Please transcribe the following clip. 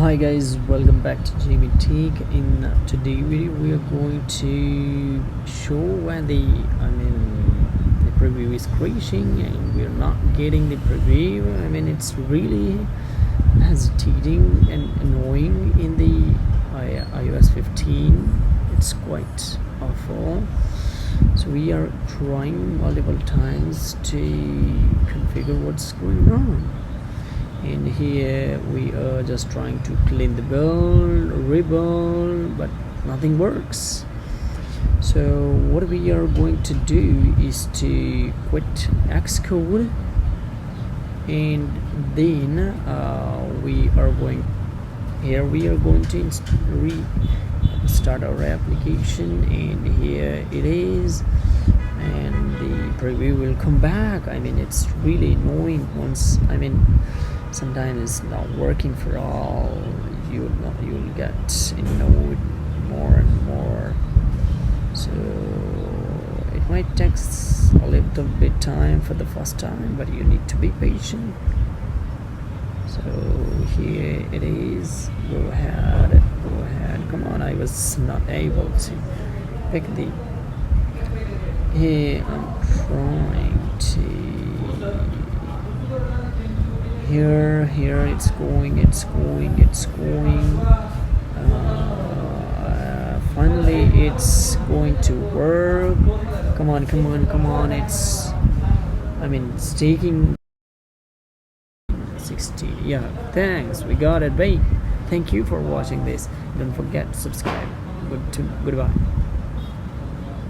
Hi guys, welcome back to Jamie Teak. In today's video we are going to show where the preview is crashing and we're not getting the preview. It's really hesitating and annoying in the iOS 15. It's quite awful. So we are trying multiple times to configure what's going on. And here we are just trying to clean the build, rebuild, but nothing works. So what we are going to do is to quit Xcode, and then we are going to restart our application, and here it is, and the preview will come back. It's really annoying once sometimes it's not working for all. You'll get annoyed more and more. So it might take a little bit time for the first time, but you need to be patient. So here it is. Go ahead, come on. I was not able to pick the here. I'm trying to here it's going. Finally it's going to work. Come on, it's taking 60. Yeah, thanks, we got it. Thank you for watching this. Don't forget to subscribe. Goodbye.